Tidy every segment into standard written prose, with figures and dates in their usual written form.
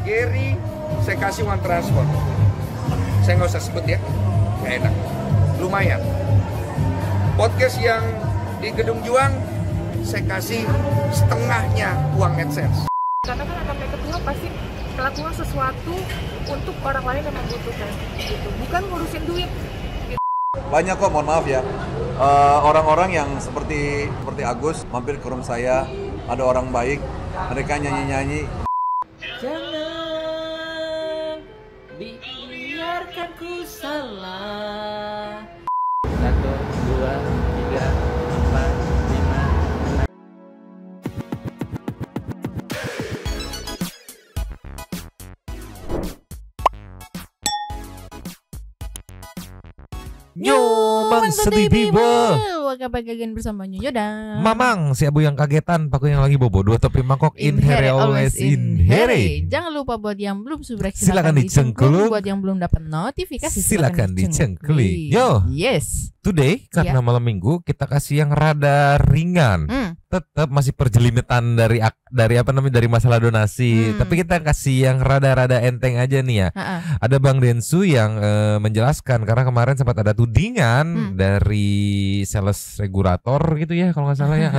Gary, saya kasih uang transport. Saya nggak usah sebut ya, nggak enak. Lumayan. Podcast yang di Gedung Juang, saya kasih setengahnya uang AdSense. Karena kan AKP Ketua pasti melakukan sesuatu untuk orang lain yang membutuhkan, gitu. Bukan ngurusin duit. Banyak kok, mohon maaf ya. Orang-orang yang seperti Agus mampir ke rumah saya, ada orang baik, mereka nyanyi-nyanyi. Jangan biarkan ku salah. 1, 2, 3, 4, 5, 6. Nyo, Bang Sedih Biba. Welcome back again bersama Nyonya dan Mamang, si Abu yang kagetan, Paku yang lagi bobo. Dua topi mangkok, in here always in here. Jangan lupa buat yang belum subscribe Silakan dicengkluk. Buat yang belum dapat notifikasi Silakan dicengklik. Yo, yes. Today karena malam minggu kita kasih yang rada ringan. Tetap masih perjelimitan dari apa namanya, dari masalah donasi. Tapi kita kasih yang rada-rada enteng aja nih ya. Ada Bang Densu yang menjelaskan karena kemarin sempat ada tudingan dari sales regulator gitu ya kalau nggak salah ya,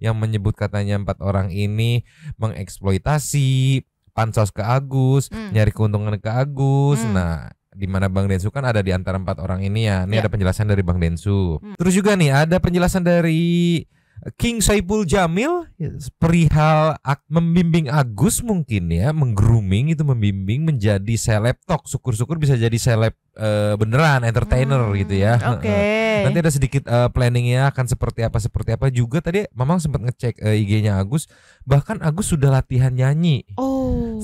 yang menyebut katanya 4 orang ini mengeksploitasi pansos ke Agus, nyari keuntungan ke Agus. Nah, di mana Bang Densu kan ada di antara 4 orang ini ya. Ini ada penjelasan dari Bang Densu. Terus juga nih ada penjelasan dari King Saipul Jamil perihal membimbing Agus mungkin ya, menggrooming itu, membimbing menjadi seleb talk. Syukur-syukur bisa jadi seleb beneran, entertainer gitu ya. Nanti ada sedikit planningnya akan seperti apa juga. Tadi Mamang sempat ngecek IG-nya Agus, bahkan Agus sudah latihan nyanyi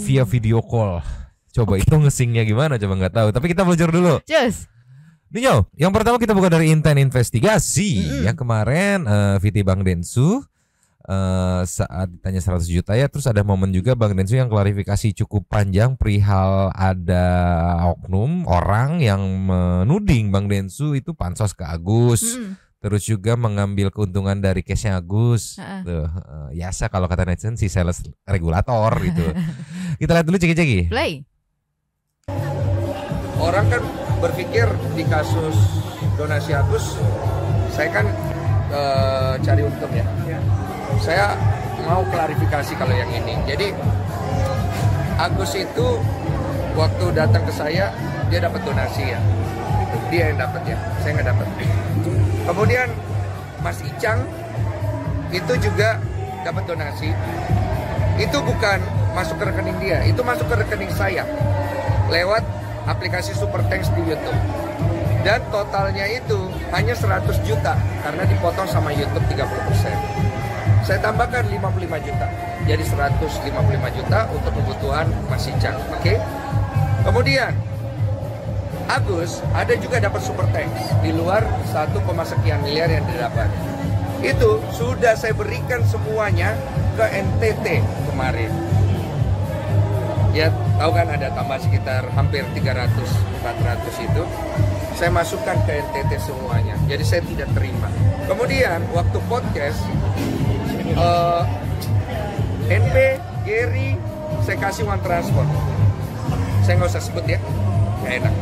via video call. Coba itu ngesingnya gimana, coba nggak tahu. Tapi kita belajar dulu. Just. Nih, yang pertama kita buka dari Inten Investigasi. Yang kemarin VT Bang Densu saat ditanya 100 juta ya. Terus ada momen juga Bang Densu yang klarifikasi cukup panjang perihal ada oknum orang yang menuding Bang Densu itu pansos ke Agus. Terus juga mengambil keuntungan dari case-nya Agus. Biasa kalau kata netizen si sales regulator gitu. Kita lihat dulu ceki-ceki. Play. Orang kan berpikir di kasus donasi Agus, saya kan cari untung ya. Saya mau klarifikasi kalau yang ini. Jadi Agus itu waktu datang ke saya, dia dapat donasi ya. Dia yang dapat ya, saya nggak dapat. Kemudian Mas Icang itu juga dapat donasi. Itu bukan masuk ke rekening dia, itu masuk ke rekening saya lewat aplikasi Super Thanks di YouTube. Dan totalnya itu hanya 100 juta karena dipotong sama YouTube 30%. Saya tambahkan 55 juta. Jadi 155 juta untuk kebutuhan Mas Icang. Oke. Kemudian Agus ada juga dapat Super Thanks di luar 1, sekian miliar yang didapat. Itu sudah saya berikan semuanya ke NTT kemarin. Ya, tahu kan ada tambah sekitar hampir 300-400 itu. Saya masukkan ke NTT semuanya. Jadi saya tidak terima. Kemudian waktu podcast NP, Gary, saya kasih uang transport. Saya nggak usah sebut ya, nggak enak.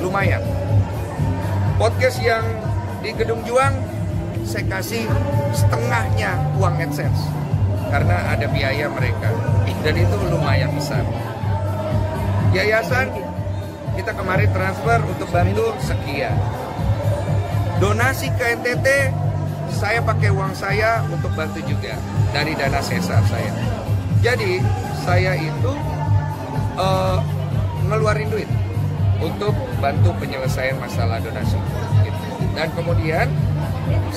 Lumayan. Podcast yang di Gedung Juang, saya kasih setengahnya uang AdSense. Karena ada biaya mereka. Dan itu lumayan besar. Yayasan kita kemarin transfer untuk bantu sekian. Donasi ke NTT saya pakai uang saya untuk bantu juga dari dana sesar saya. Jadi saya itu ngeluarin duit untuk bantu penyelesaian masalah donasi. Gitu. Dan kemudian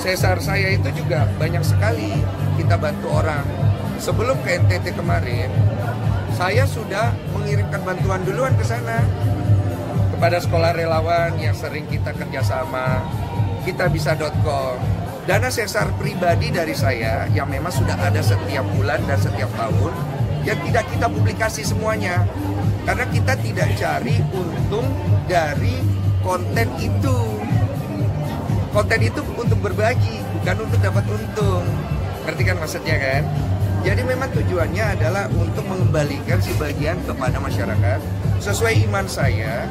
sesar saya itu juga banyak sekali kita bantu orang. Sebelum ke NTT kemarin, saya sudah mengirimkan bantuan duluan ke sana kepada sekolah relawan yang sering kita kerjasama, kitabisa.com. Dana sesar pribadi dari saya yang memang sudah ada setiap bulan dan setiap tahun, yang tidak kita publikasi semuanya, karena kita tidak cari untung dari konten itu. Konten itu untuk berbagi, bukan untuk dapat untung. Ngerti kan maksudnya kan? Jadi memang tujuannya adalah untuk mengembalikan sebagian kepada masyarakat sesuai iman saya,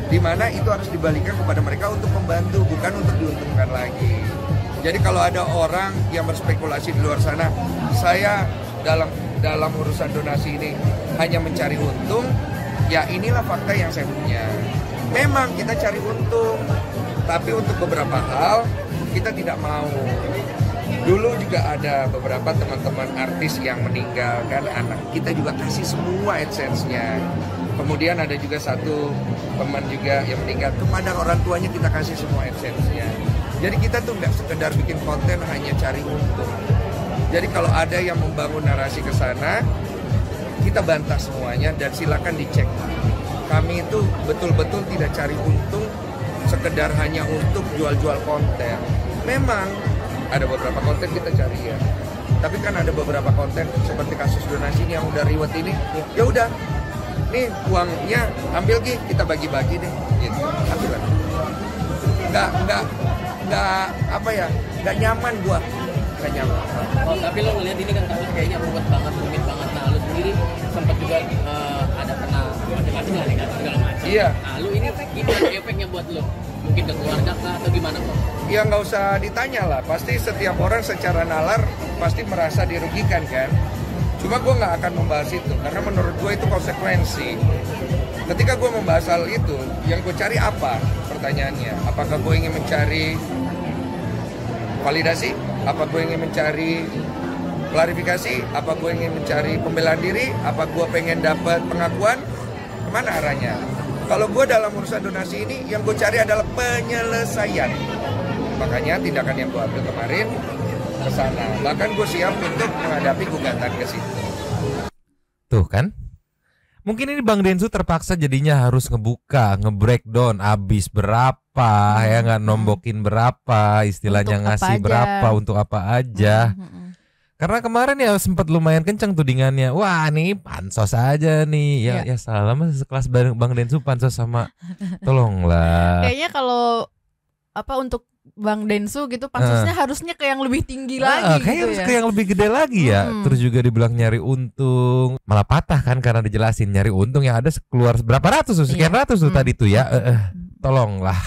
di mana itu harus dibalikan kepada mereka untuk membantu, bukan untuk diuntungkan lagi. Jadi kalau ada orang yang berspekulasi di luar sana, saya dalam urusan donasi ini hanya mencari untung, ya inilah fakta yang saya punya. Memang kita cari untung, tapi untuk beberapa hal kita tidak mau. Dulu juga ada beberapa teman-teman artis yang meninggal kan, anak kita juga kasih semua AdSense-nya. Kemudian ada juga satu teman juga yang meninggal, kepada orang tuanya kita kasih semua AdSense-nya. Jadi kita tuh nggak sekedar bikin konten hanya cari untung. Jadi kalau ada yang membangun narasi ke sana, kita bantah semuanya dan silakan dicek. Kami itu betul-betul tidak cari untung sekedar hanya untuk jual-jual konten. Memang ada beberapa konten kita cari ya, tapi kan ada beberapa konten seperti kasus donasi ini yang udah riwet ini, ya udah, nih uangnya ambil kita bagi-bagi deh, gitu, ambil. Nggak nyaman gua, nggak nyaman. Oh, tapi lo ngeliat ini kan kasus kayaknya rumit banget. Nah, lo sendiri sempat juga ada kena macam-macam lah kan, segala macam. Iya. Nah, lo ini gimana efeknya buat lo? Mungkin ke keluarga kah atau gimana kok? Ya nggak usah ditanya lah, pasti setiap orang secara nalar pasti merasa dirugikan kan. Cuma gue nggak akan membahas itu, karena menurut gue itu konsekuensi. Ketika gue membahas hal itu, yang gue cari apa? Pertanyaannya, apakah gue ingin mencari validasi? Apa gue ingin mencari klarifikasi? Apa gue ingin mencari pembelaan diri? Apa gue pengen dapat pengakuan? Kemana arahnya? Kalau gue dalam urusan donasi ini, yang gue cari adalah penyelesaian. Makanya tindakan yang gue ambil kemarin ke sana. Bahkan gue siap untuk menghadapi gugatan ke situ. Tuh kan? Mungkin ini Bang Densu terpaksa jadinya harus nge-breakdown abis berapa, ya nggak nombokin berapa, istilahnya Untuk ngasih apa berapa, aja. untuk apa aja. Karena kemarin ya sempat lumayan kencang tudingannya. Wah, nih pansos aja nih. Ya salah mas, sekelas Bang Densu pansos sama. Tolonglah. Kayaknya kalau untuk Bang Densu gitu pansosnya harusnya ke yang lebih tinggi lagi kayaknya gitu harus ya. ke yang lebih gede lagi ya. Terus juga dibilang nyari untung, malah patah kan karena dijelasin nyari untung yang ada keluar berapa ratus tuh, sekian ratus tuh tadi tuh ya. Tolonglah.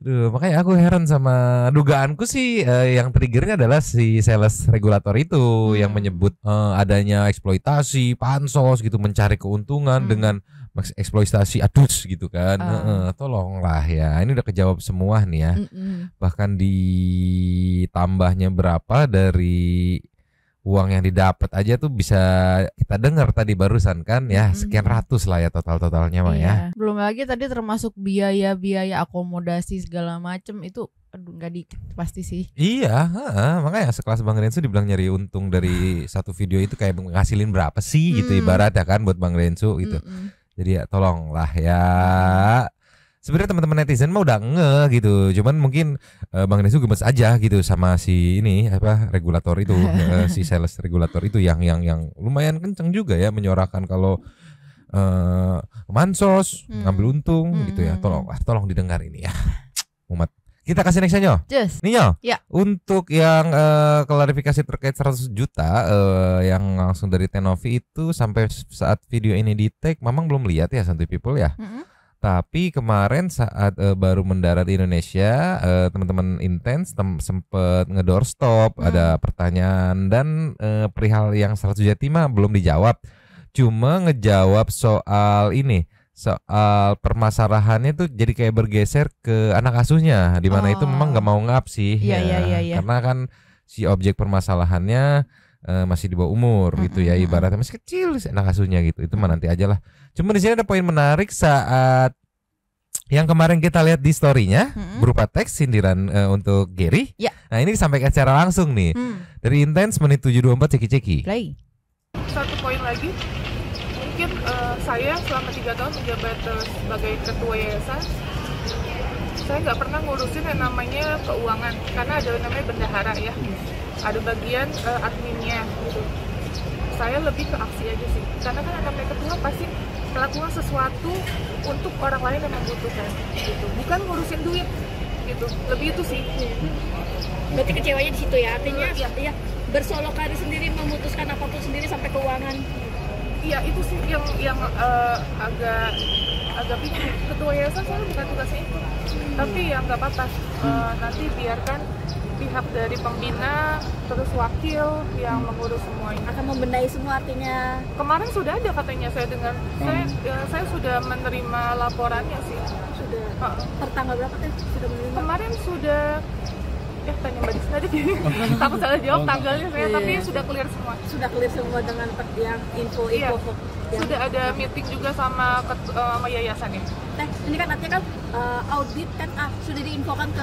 Duh, makanya aku heran sama dugaanku sih, yang triggernya adalah si sales regulator itu yang menyebut adanya eksploitasi, pansos gitu, mencari keuntungan dengan eksploitasi adus gitu kan. Tolonglah ya, ini udah kejawab semua nih ya. Bahkan ditambahnya berapa dari uang yang didapat aja tuh bisa kita dengar tadi barusan kan ya, sekian ratus lah ya totalnya mah ya. Belum lagi tadi termasuk biaya akomodasi segala macem itu, aduh nggak dikit pasti sih. Iya, makanya sekelas Bang Rensu dibilang nyari untung dari satu video itu kayak ngasilin berapa sih gitu ibaratnya kan buat Bang Rensu gitu. Jadi ya tolonglah ya. Sebenarnya teman-teman netizen mah udah gitu, cuman mungkin Bang Densu gemes aja gitu sama si ini regulator itu, si sales regulator itu yang lumayan kenceng juga ya menyuarakan kalau mansos ngambil untung gitu ya. Tolong didengar ini ya, umat. Kita kasih nextnya Nyo. Nyo. Ya. Untuk yang klarifikasi terkait 100 juta yang langsung dari Tenovi itu sampai saat video ini di tag, Mamang belum lihat ya Santuy People ya. Tapi kemarin saat baru mendarat di Indonesia, teman-teman Intens sempet ngedoorstop, ada pertanyaan dan perihal yang 100 juta mah belum dijawab. Cuma ngejawab soal ini, soal permasalahannya tuh jadi kayak bergeser ke anak asuhnya, di mana itu memang nggak mau ngap sih. Iya. Karena kan si objek permasalahannya masih di bawah umur gitu ya, ibaratnya masih kecil anak asuhnya gitu. Itu mah nanti aja lah. Cuma di sini ada poin menarik saat yang kemarin kita lihat di story-nya berupa teks sindiran untuk Gary. Ya. Nah, ini disampaikan secara langsung nih. Dari Intens menit 724 ceki-ceki. Play. Satu poin lagi, mungkin saya selama 3 tahun menjabat sebagai ketua yayasan, saya nggak pernah ngurusin yang namanya keuangan, karena ada yang namanya bendahara ya, ada bagian adminnya gitu. Saya lebih ke aksi aja sih, karena kan namanya ketua pasti melakukan sesuatu untuk orang lain yang membutuhkan gitu, bukan ngurusin duit gitu, lebih itu sih. Berarti kecewanya di situ ya, artinya ya bersolo karir sendiri, memutuskan apapun sendiri sampai keuangan. Iya, itu sih yang agak bingung. Ketua yayasan soalnya bukan tugasnya itu. Tapi ya nggak apa-apa. Nanti biarkan pihak dari pembina terus wakil yang mengurus semuanya. Akan membenahi semua artinya. Kemarin sudah ada katanya, saya dengar. Saya sudah menerima laporannya sih. Sudah. Per tanggal berapa teh sudah menerima? Kemarin sudah tanya Mbak Disna deh. Takut salah jawab tanggalnya saya, tapi sudah clear semua. Sudah clear semua dengan yang info. Sudah ada meeting juga sama yayasannya. Ini kan artinya kan audit kan sudah diinfokan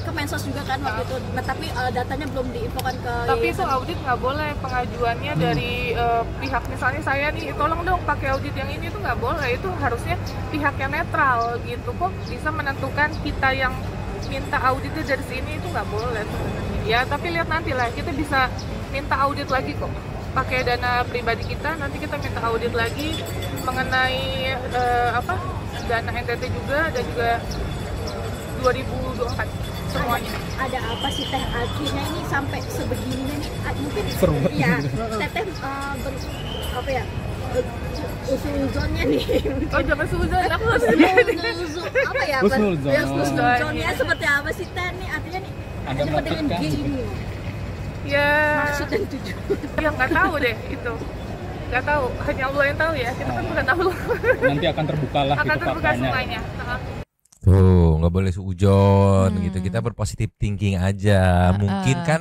ke Mensos juga kan waktu itu. Nah, tapi datanya belum diinfokan ke Tapi yayasan. itu audit nggak boleh, pengajuannya dari pihak misalnya saya nih, tolong dong pakai audit yang ini, itu nggak boleh. Itu harusnya pihak yang netral gitu. Kok bisa menentukan kita yang minta auditnya dari sini, itu nggak boleh sebenarnya. Ya tapi lihat nanti lah, kita bisa minta audit lagi kok. Pakai dana pribadi kita, nanti kita minta audit lagi mengenai dana NTT juga dan juga 2024 semuanya. Ada apa sih teh akhirnya ini sampai sebegini nih? Mungkin ya teteh usul-uzonnya nih. Oh, jangan suzon, aku harus apa ya? Usul-uzonnya seperti apa sih teh nih? Artinya nih ada apa dengan G ini? Ya, maksud dan tujuan. Ya nggak tahu deh itu. Nggak tahu, hanya Allah yang tahu ya. Kita kan bukan tahu. Nanti akan terbuka lah akan terbuka semuanya. Tuh, nggak boleh suujon gitu. Kita berpositif thinking aja. Mungkin kan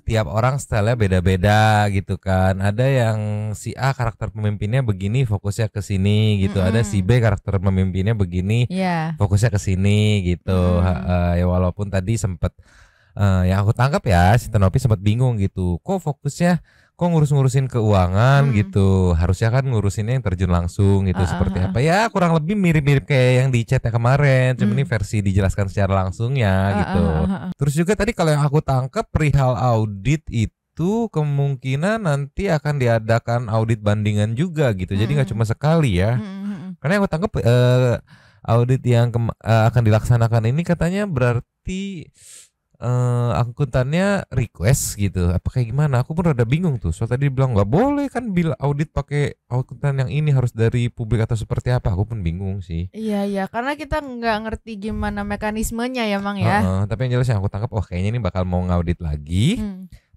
tiap orang stylenya beda-beda gitu kan. Ada yang si A karakter pemimpinnya begini, fokusnya ke sini gitu. Ada si B karakter pemimpinnya begini, fokusnya ke sini gitu. Ya walaupun tadi sempat yang aku tangkap ya, si Tenopi sempat bingung gitu. Kok fokusnya ngurus-ngurusin keuangan gitu. Harusnya kan ngurusinnya yang terjun langsung gitu. Seperti apa ya, kurang lebih mirip-mirip kayak yang di chatnya kemarin. Cuma ini versi dijelaskan secara langsungnya gitu. Terus juga tadi kalau yang aku tangkap perihal audit itu kemungkinan nanti akan diadakan audit bandingan juga gitu. Jadi nggak cuma sekali ya. Karena yang aku tangkap audit yang akan dilaksanakan ini katanya berarti akuntannya request gitu, apa kayak gimana? Aku pun rada bingung tuh. Soal tadi bilang nggak boleh kan bila audit pakai akuntan yang ini, harus dari publik atau seperti apa? Aku pun bingung sih. Iya, karena kita nggak ngerti gimana mekanismenya ya, Mang ya. Tapi yang jelas yang aku tangkap, kayaknya ini bakal mau ngaudit lagi.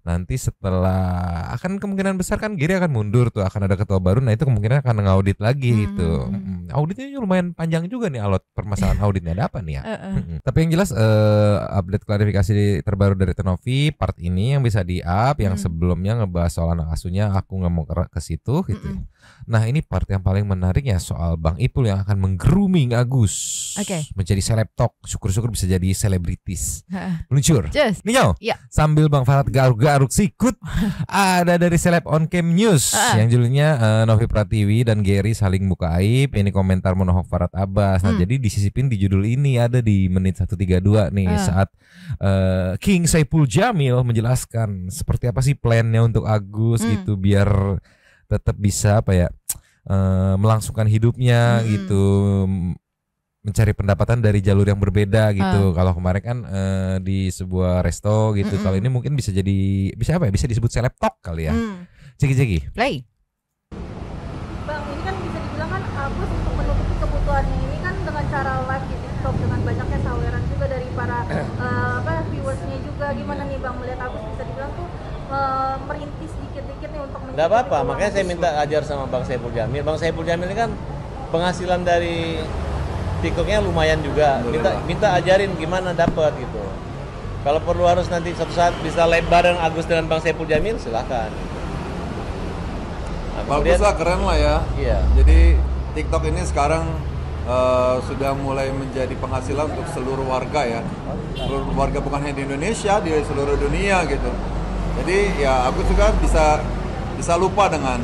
Nanti setelah akan kemungkinan besar kan Giri akan mundur tuh, akan ada ketua baru. Nah itu kemungkinan akan ngaudit lagi gitu. Auditnya lumayan panjang juga nih alot permasalahan auditnya, ada apa nih ya. Tapi yang jelas update klarifikasi terbaru dari Tenovi part ini yang bisa di-up, yang sebelumnya ngebahas soal anak asuhnya aku nggak mau ke situ gitu. Nah ini part yang paling menariknya soal Bang Ipul yang akan meng-grooming Agus menjadi seleb talk. Syukur-syukur bisa jadi selebritis. Meluncur. Ninyo, sambil Bang Farad garuk-garuk sikut, ada dari Seleb on Cam News yang judulnya Novi Pratiwi dan Gary saling buka aib. Ini komentar monohok Farad Abbas. Nah jadi disisipin di judul ini, ada di menit 132 nih saat King Saipul Jamil menjelaskan seperti apa sih plannya untuk Agus gitu biar tetap bisa melangsungkan hidupnya gitu, mencari pendapatan dari jalur yang berbeda gitu. Kalau kemarin kan di sebuah resto gitu. Kalau ini mungkin bisa disebut seleb talk kali ya. Ceki play. Bang, ini kan bisa dibilang kan Agus untuk menutupi kebutuhannya ini kan dengan cara live di TikTok, dengan banyaknya saweran juga dari para viewersnya juga. Gimana nih Bang melihat Agus bisa dibilang tuh merintis dikit-dikit nih untuk nggak apa-apa, makanya saya minta ajar sama Bang Saipul Jamil. Bang Saipul Jamil ini kan penghasilan dari TikToknya lumayan juga. Minta ajarin gimana dapat gitu. Kalau perlu harus nanti suatu saat bisa live bareng Agus dengan Bang Saipul Jamil, silakan. Nah, bagus lah, keren lah ya. Iya. Jadi TikTok ini sekarang sudah mulai menjadi penghasilan untuk seluruh warga ya. Seluruh warga bukan hanya di Indonesia, di seluruh dunia gitu. Jadi ya aku juga bisa lupa dengan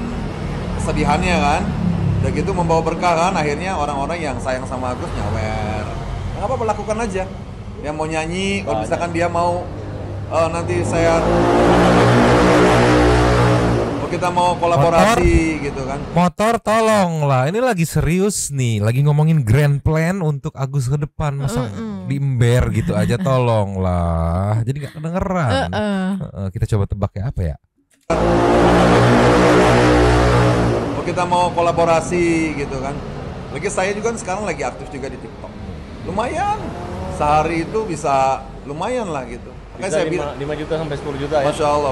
kesedihannya kan. Dan gitu membawa berkah kan, akhirnya orang-orang yang sayang sama Agus nyawer. Nggak apa-apa, lakukan aja. Yang mau nyanyi, kalau misalkan dia mau nanti kita mau kolaborasi gitu kan. Motor tolong lah, ini lagi serius nih, lagi ngomongin grand plan untuk Agus ke depan. Masa diember gitu aja, tolonglah. Jadi nggak kedengeran. Kita coba tebak ya, apa ya? Kita mau kolaborasi gitu kan. Lagi saya juga sekarang lagi aktif juga di TikTok. Lumayan, sehari itu bisa lumayan lah gitu. Bisa 5 juta sampai 10 juta ya. Masya Allah,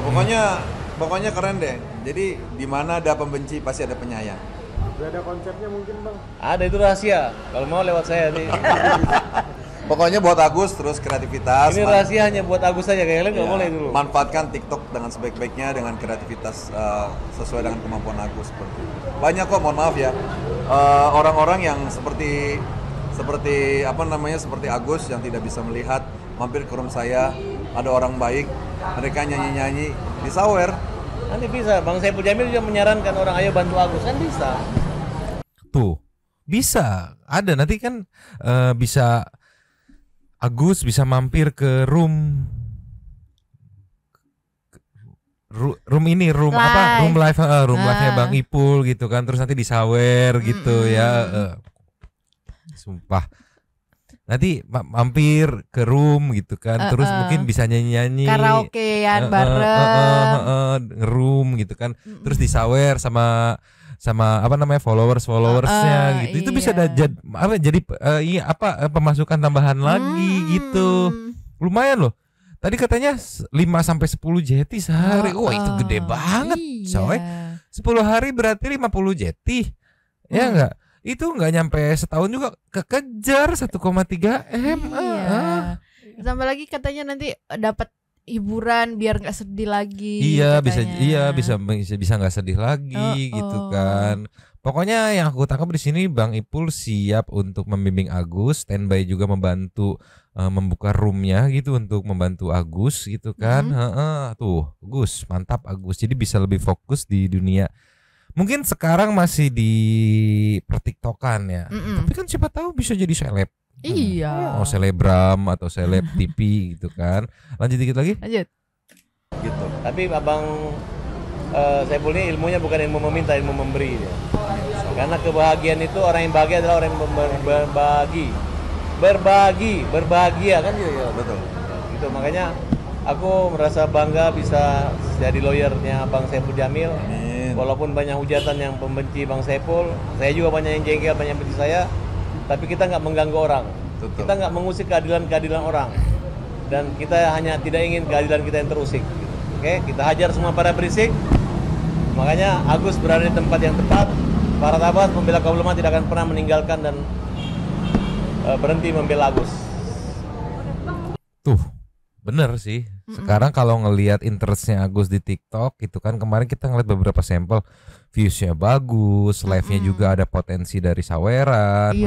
pokoknya keren deh. Jadi di mana ada pembenci pasti ada penyayang. Udah ada konsepnya mungkin bang? Ada, itu rahasia. Kalau mau lewat saya nih. Pokoknya buat Agus terus kreativitas. Ini rahasia hanya buat Agus saja, kayak kalian nggak boleh dulu. Manfaatkan TikTok dengan sebaik-baiknya dengan kreativitas sesuai dengan kemampuan Agus seperti itu. Banyak kok, mohon maaf ya, orang-orang yang seperti apa namanya, seperti Agus yang tidak bisa melihat, mampir ke room saya, ada orang baik, mereka nyanyi-nyanyi di sawer. Nanti bisa, Bang Saipul Jamil juga menyarankan orang ayo bantu Agus, kan bisa. Tuh, bisa, ada nanti kan bisa. Agus bisa mampir ke room ini, room live. Apa? Room live-nya Bang Ipul gitu kan, terus nanti disawer gitu ya. Sumpah. Nanti mampir ke room gitu kan, terus mungkin bisa nyanyi-nyanyi. Karaokean bareng. Room gitu kan, terus disawer sama apa namanya followersnya gitu. Itu bisa jadi pemasukan tambahan lagi gitu. Lumayan loh. Tadi katanya 5 sampai 10 jeti sehari. Wah, itu gede banget, coy. 10 hari berarti 50 jeti. Ya enggak? Itu enggak nyampe setahun juga kekejar 1,3 M. Tambah lagi katanya nanti dapat hiburan biar nggak sedih lagi. Iya, katanya. bisa nggak sedih lagi gitu kan. Pokoknya yang aku tangkap di sini Bang Ipul siap untuk membimbing Agus, standby juga membantu membuka roomnya gitu untuk membantu Agus gitu kan. Tuh, Gus, mantap Agus. Jadi bisa lebih fokus di dunia. Mungkin sekarang masih di pertiktokan ya. Tapi kan siapa tahu bisa jadi seleb. Iya. Oh, selebgram atau seleb TV gitu kan. Lanjut dikit lagi. Lanjut. Gitu. Tapi Abang Saipul ini ilmunya bukan ilmu meminta, ilmu memberi ya. Karena kebahagiaan itu, orang yang bahagia adalah orang yang berbahagia kan gitu ya. Betul. Gitu, makanya aku merasa bangga bisa jadi lawyernya Bang Saipul Jamil. Amin. Walaupun banyak hujatan yang pembenci Bang Saipul, saya juga banyak yang jengkel, banyak yang benci saya. Tapi kita nggak mengganggu orang. Betul. Kita nggak mengusik keadilan orang, dan kita hanya tidak ingin keadilan kita yang terusik. Oke, kita hajar semua para berisik. Makanya Agus berada di tempat yang tepat. Para tabas pembela kaum lemah tidak akan pernah meninggalkan dan berhenti membela Agus. Tuh, bener sih. Sekarang kalau ngelihat interestnya Agus di TikTok itu kan, kemarin kita ngeliat beberapa sampel, viewsnya bagus, live-nya juga ada potensi dari saweran.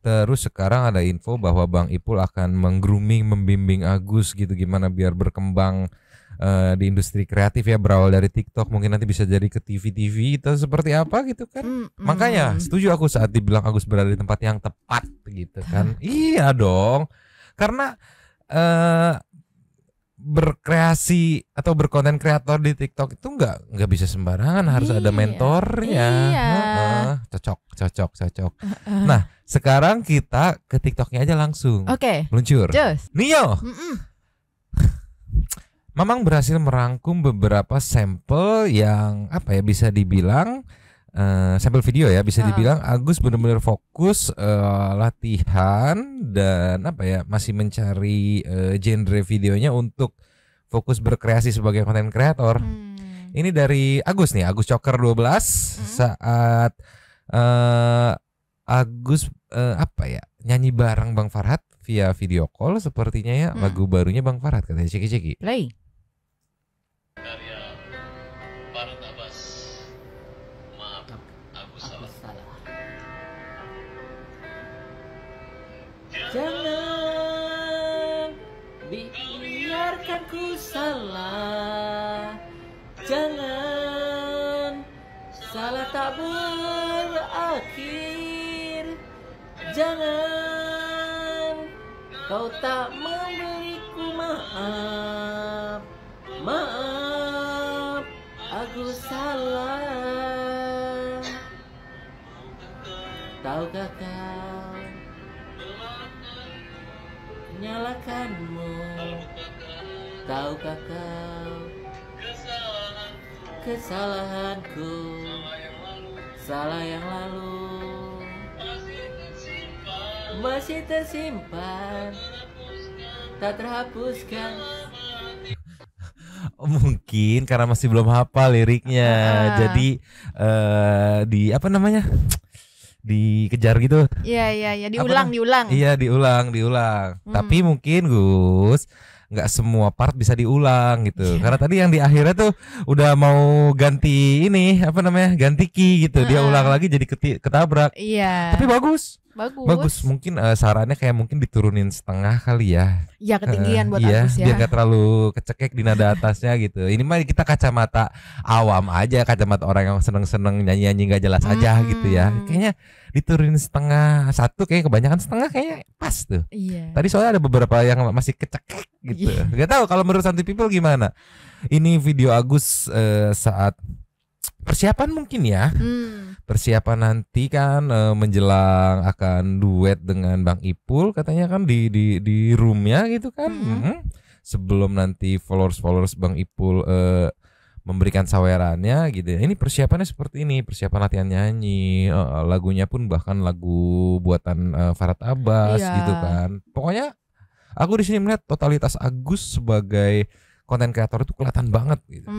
Terus sekarang ada info bahwa Bang Ipul akan membimbing Agus gitu, gimana biar berkembang di industri kreatif ya, berawal dari TikTok mungkin nanti bisa jadi ke TV itu seperti apa gitu kan. Makanya setuju aku saat dibilang Agus berada di tempat yang tepat gitu kan. Iya dong, karena berkreasi atau berkonten kreator di TikTok itu nggak bisa sembarangan, harus ada mentornya. Cocok. Nah, sekarang kita ke TikToknya aja langsung. Meluncur. Nio. Mamang berhasil merangkum beberapa sampel yang apa ya, bisa dibilang sampel video ya, bisa dibilang Agus benar-benar fokus latihan dan apa ya, masih mencari genre videonya untuk fokus berkreasi sebagai konten kreator. Ini dari Agus nih, Agus Coker 12 saat Agus apa ya, nyanyi bareng Bang Farhat via video call sepertinya ya, lagu barunya Bang Farhat katanya, ceki-ceki. Play. Karya Farhat Abbas. Maaf, Agus salah. Jangan biarkan ku salah. Jangan salah tak berakhir. Jangan kau tak memberiku maaf. Maaf, aku salah. Tahukah kau nyalakanmu. Tahukah kau kesalahanku, salah yang lalu masih tersimpan, tak terhapuskan. Mungkin karena masih belum hafal liriknya, jadi di apa namanya, dikejar gitu. Iya, diulang. Iya, diulang. Tapi mungkin Gus, nggak semua part bisa diulang gitu. Karena tadi yang di akhirnya tuh udah mau ganti ini, apa namanya, ganti key gitu. Dia ulang lagi jadi ketabrak. Iya. Tapi bagus. Mungkin sarannya kayak mungkin diturunin setengah kali ya. Ya ketinggian buat Agus ya. Biar gak terlalu kecekek di nada atasnya gitu. Ini mah kita kacamata awam aja, kacamata orang yang seneng-seneng nyanyi-nyanyi gak jelas aja gitu ya. Kayaknya diturunin setengah, satu kayak kebanyakan setengah kayaknya pas tuh. Iya. Tadi soalnya ada beberapa yang masih kecekek gitu. Gak tahu kalau menurut Santi People gimana. Ini video Agus saat persiapan mungkin ya. Persiapan nanti kan menjelang akan duet dengan Bang Ipul katanya kan di roomnya gitu kan. Sebelum nanti followers Bang Ipul memberikan sawerannya gitu. Ini persiapannya seperti ini, persiapan latihan nyanyi, lagunya pun bahkan lagu buatan Farhad Abbas gitu kan. Pokoknya aku di sini melihat totalitas Agus sebagai konten kreator itu kelihatan banget gitu.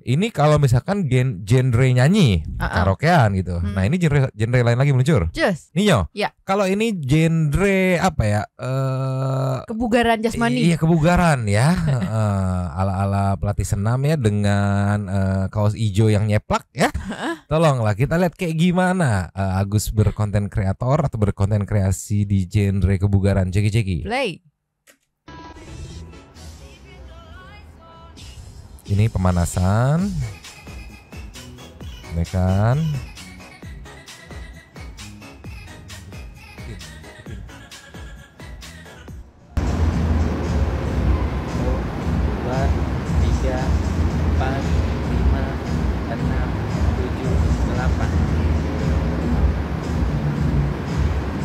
Ini kalau misalkan genre nyanyi, karaokean gitu. Nah, ini genre lain lagi meluncur. Ninyo. Ya. Kalau ini genre apa ya? Kebugaran jasmani. Iya, kebugaran ya. Ala-ala pelatih senam ya dengan kaos hijau yang nyeplak ya. Tolonglah kita lihat kayak gimana Agus berkonten kreator atau berkonten kreasi di genre kebugaran. Ceki. Play. Ini pemanasan, ya kan? Dua, tiga, 4, 5, 6, 7, 8.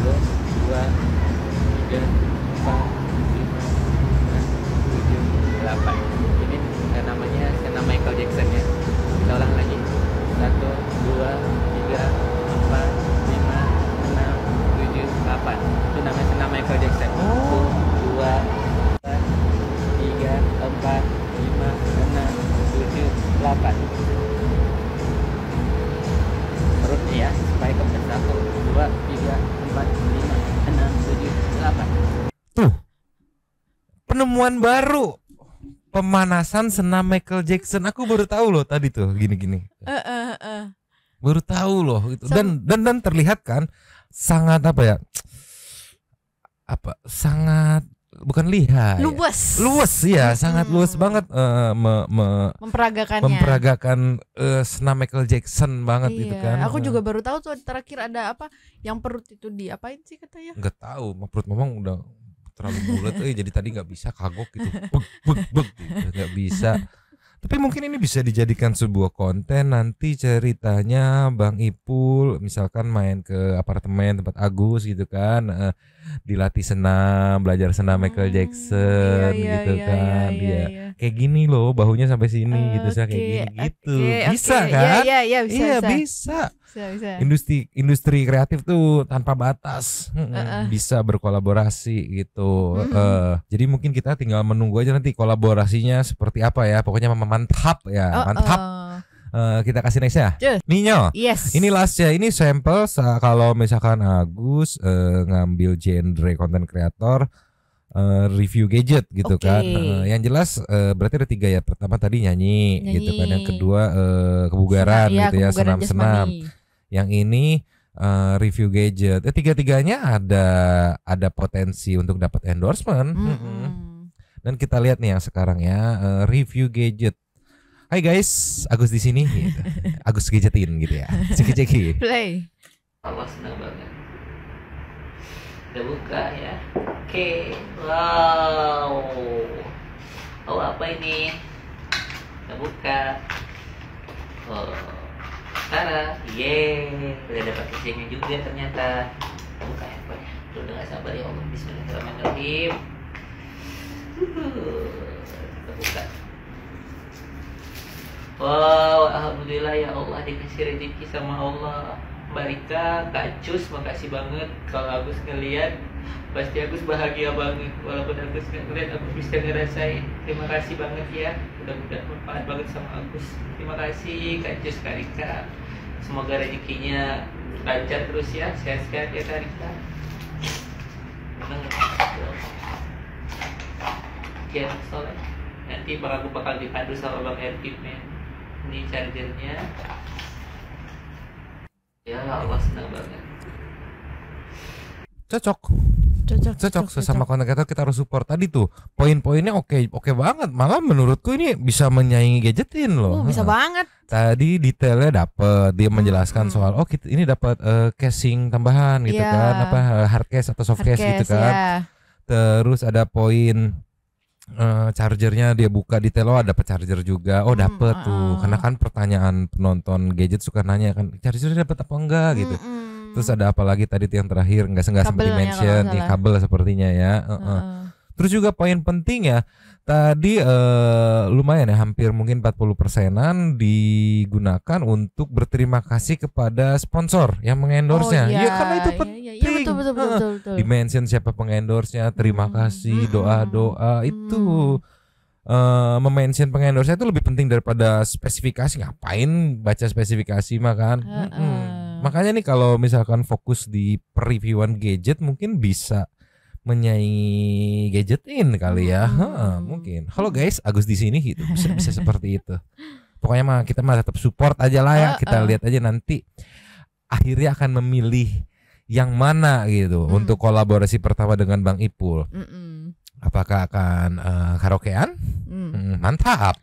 2, 3, 4, 5, 6, 7, 8. Namanya senam Michael Jackson ya. Kita ulang lagi. 1, 2, 3, 4, 5, 6, 7, 8. Itu namanya senam Michael Jackson. 1, 2, 3, 4, 5, 6, 7, 8. Perutnya ya, supaya kempes. 1, 2, 3, 4, 5, 6, 7, 8. Tuh, penemuan baru. Pemanasan senam Michael Jackson. Aku baru tahu loh tadi tuh gini-gini. Baru tahu loh itu. Dan terlihat kan sangat apa ya? Sangat bukan lihat. Luas ya, sangat luas banget memperagakan senam Michael Jackson banget itu kan. Aku juga baru tahu tuh terakhir ada apa yang perut itu diapain sih katanya? Enggak tahu, perut Mamang udah terlalu bulat, jadi tadi nggak bisa kagok gitu, gitu, nggak bisa. Tapi mungkin ini bisa dijadikan sebuah konten nanti ceritanya Bang Ipul misalkan main ke apartemen tempat Agus gitu kan, dilatih senam, belajar senam Michael Jackson gitu kan, dia kayak gini loh bahunya sampai sini gitu, kayak gini gitu, bisa kan? Iya bisa. Industri kreatif tuh tanpa batas, bisa berkolaborasi gitu. Jadi mungkin kita tinggal menunggu aja nanti kolaborasinya seperti apa ya. Pokoknya mantap ya, mantap. Kita kasih next ya. Ninyo. Yes. Ini last ya. Ini sampel kalau misalkan Agus ngambil genre content creator, review gadget gitu kan. Yang jelas berarti ada 3 ya. Pertama tadi nyanyi gitu kan. Yang kedua kebugaran gitu ya, senam-senam. Yang ini review gadget. Tiga-tiganya ada potensi untuk dapat endorsement. Dan kita lihat nih yang sekarang ya, review gadget. Hai guys, Agus di sini. Gitu. Agus gadgetin gitu ya. Ceki-ceki. Play. Allah senang banget. Udah buka ya. Oke. Wow. Oh apa ini? Udah buka. Oh. Tara, udah dapat isinya juga ternyata. Buka handphonenya. Udah gak sabar ya Allah. Bismillahirrahmanirrahim. Kita buka. Wow, alhamdulillah ya Allah, dikasih rezeki sama Allah. Mbak Rika, Kak Cus, makasih banget. Kalau Agus ngeliat, pasti Agus bahagia banget. Walaupun Agus nggak ngeliat, Agus bisa ngerasain. Terima kasih banget ya. Mudah-mudahan bermanfaat banget sama Agus. Terima kasih Kak Cus, Kak Rika. Semoga rezekinya lancar terus ya. Sehat-sehat ya Kak Rika. Ya, soleh. Nanti aku bakal diadu sama Bang Ervin, men. Ini chargernya. Ya Allah, senang banget. Cocok sesama konten kreator, kita harus support. Tadi tuh poin-poinnya oke banget. Malah menurutku ini bisa menyaingi Gadgetin loh. Bisa banget. Tadi detailnya dapet, dia menjelaskan soal ini dapat casing tambahan gitu kan, hard case atau soft case gitu kan. Terus ada poin chargernya dia buka detail, dapat charger juga. Dapet tuh. Karena kan pertanyaan penonton gadget suka nanya kan, chargernya dapat apa enggak gitu. Terus ada apa lagi tadi yang terakhir, enggak seperti mention kabel sepertinya ya. Terus juga poin penting ya, tadi lumayan ya, hampir mungkin 40%-an digunakan untuk berterima kasih kepada sponsor yang mengendorse-nya. Iya, karena itu penting. Iya, betul. Di-mention siapa pengendorse-nya, terima kasih, doa-doa itu. Memention pengendorse-nya itu lebih penting daripada spesifikasi. Ngapain baca spesifikasi mah kan? Makanya nih kalau misalkan fokus di reviewan gadget mungkin bisa menyaingi Gadgetin kali ya. Mungkin. Halo guys, Agus di sini gitu. Bisa seperti itu. Pokoknya mah kita mah tetap support aja lah ya. Kita lihat aja nanti akhirnya akan memilih yang mana gitu untuk kolaborasi pertama dengan Bang Ipul. Apakah akan karaokean? Mantap.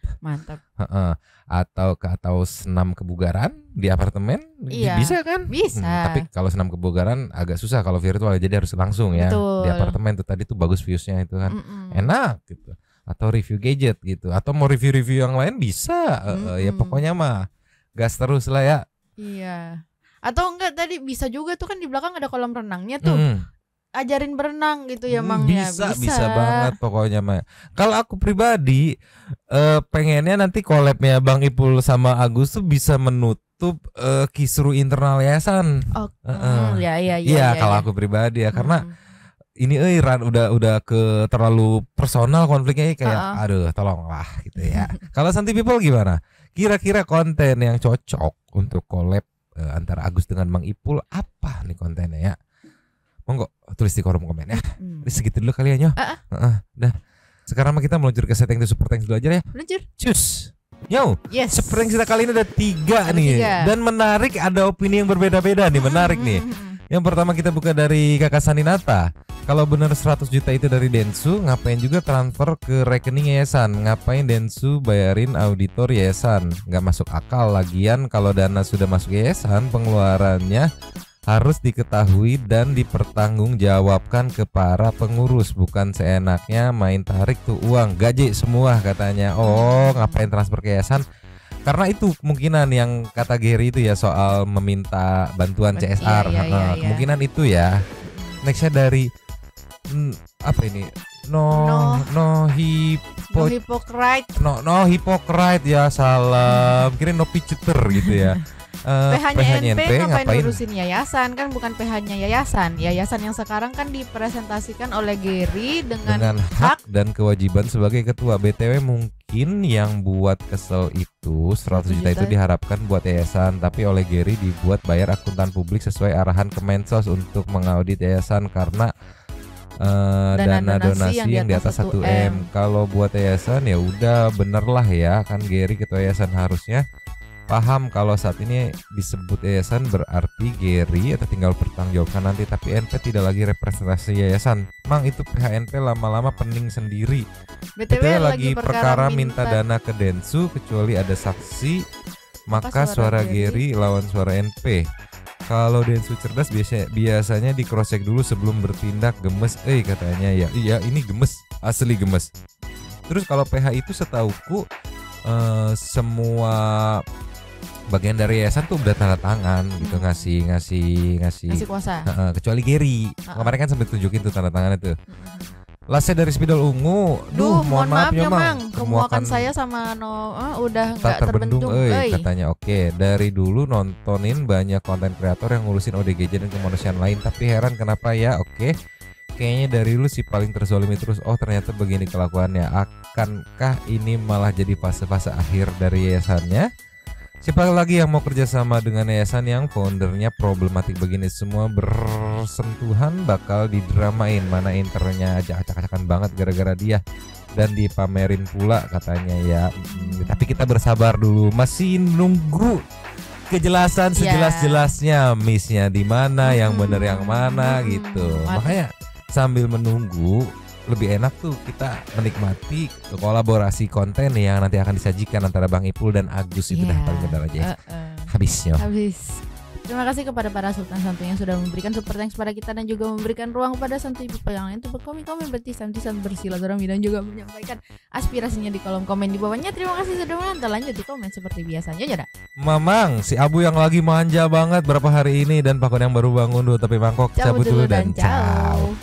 Atau senam kebugaran di apartemen? Bisa kan? Bisa. Tapi kalau senam kebugaran agak susah kalau virtual, jadi harus langsung ya. Di apartemen tuh tadi tuh bagus viewsnya itu kan. Enak gitu. Atau review gadget gitu. Atau mau review-review yang lain bisa. Ya pokoknya mah gas terus lah ya. Iya. Atau enggak, tadi bisa juga tuh kan di belakang ada kolam renangnya tuh. Ajarin berenang gitu ya Mang. Bisa banget pokoknya mah. Kalau aku pribadi pengennya nanti collabnya Bang Ipul sama Agus tuh bisa menutup kisru internal yayasan. Iya, kalau aku pribadi ya, karena ini udah ke terlalu personal konfliknya kayak aduh tolonglah gitu ya. Kalau Santi People gimana? Kira-kira konten yang cocok untuk collab antara Agus dengan Bang Ipul apa nih kontennya ya? Monggo tulis di kolom komen ya. Segitu dulu kali ya Nyoh. Dah. Sekarang kita meluncur ke setting the super thanks dulu aja ya. Meluncur. Cus. Yo. Yes. Super thanks kita kali ini ada 3 nih. Dan menarik, ada opini yang berbeda-beda nih. Menarik nih. Yang pertama kita buka dari Kakak Saninata. Kalau benar 100 juta itu dari Densu, ngapain juga transfer ke rekening yayasan? Ngapain Densu bayarin auditor yayasan? Nggak masuk akal. Lagian kalau dana sudah masuk yayasan, pengeluarannya harus diketahui dan dipertanggungjawabkan ke para pengurus, bukan seenaknya main tarik tuh uang gaji semua katanya. Ngapain transfer ke yayasan? Karena itu kemungkinan yang kata Gary itu ya, soal meminta bantuan CSR. Kemungkinan itu ya. Nextnya dari apa ini? No hypocrite ya, salah. Kira no picture gitu ya. PH-nya NP ngapain ngurusin yayasan, kan bukan PH-nya yayasan. Yayasan yang sekarang kan dipresentasikan oleh Gary dengan hak dan kewajiban sebagai ketua. BTW mungkin yang buat kesel itu 100 juta itu diharapkan buat yayasan, tapi oleh Gary dibuat bayar akuntan publik sesuai arahan Kemensos untuk mengaudit yayasan karena dana donasi yang di atas 1M. Kalau buat yayasan ya udah bener lah ya, kan Gary ketua yayasan harusnya paham kalau saat ini disebut yayasan berarti Gary atau tinggal bertanggungjawabkan nanti, tapi NP tidak lagi representasi yayasan. Mang itu PHNP lama-lama pening sendiri. BTW lagi perkara minta dana ke Densu, kecuali ada saksi maka suara Gary lawan suara NP. Kalau Densu cerdas biasanya di cross check dulu sebelum bertindak. Gemes katanya ya. Iya ini gemes, asli gemes. Terus kalau PH itu setauku semua bagian dari yayasan tuh udah tanda tangan gitu, ngasih kuasa. Kecuali Gary. Kemarin kan sampai tunjukin tuh tanda tangannya tuh. Lase dari Spidol Ungu. Duh, mohon maaf ya Mang, kemuakan saya sama udah nggak terbendung. Katanya oke. Dari dulu nontonin banyak konten kreator yang ngurusin ODGJ dan kemanusiaan lain, tapi heran kenapa ya. Oke, kayaknya dari dulu sih paling terzolimi terus. Oh ternyata begini kelakuannya. Akankah ini malah jadi fase-fase akhir dari yayasannya? Siapa lagi yang mau kerjasama dengan yayasan yang foundernya problematik begini? Semua bersentuhan bakal didramain. Mana internya aja acak-acakan banget gara-gara dia, dan dipamerin pula katanya ya. Tapi kita bersabar dulu, masih nunggu kejelasan sejelas-jelasnya, missnya di mana, yang bener yang mana gitu. Makanya sambil menunggu lebih enak tuh kita menikmati kolaborasi konten yang nanti akan disajikan antara Bang Ipul dan Agus. Itu dah paling benar aja. Habis. Terima kasih kepada para Sultan Santuy yang sudah memberikan super thanks pada kita dan juga memberikan ruang kepada Santuy People yang lain untuk berkomen-komen, bertisan-tisan, bersilaturahmi dan juga menyampaikan aspirasinya di kolom komen di bawahnya. Terima kasih sudah menonton. Lanjut di komen seperti biasanya aja dah. Mamang, si Abu yang lagi manja banget berapa hari ini dan Pakon yang baru bangun dulu tapi mangkok cabut dulu dan ciao.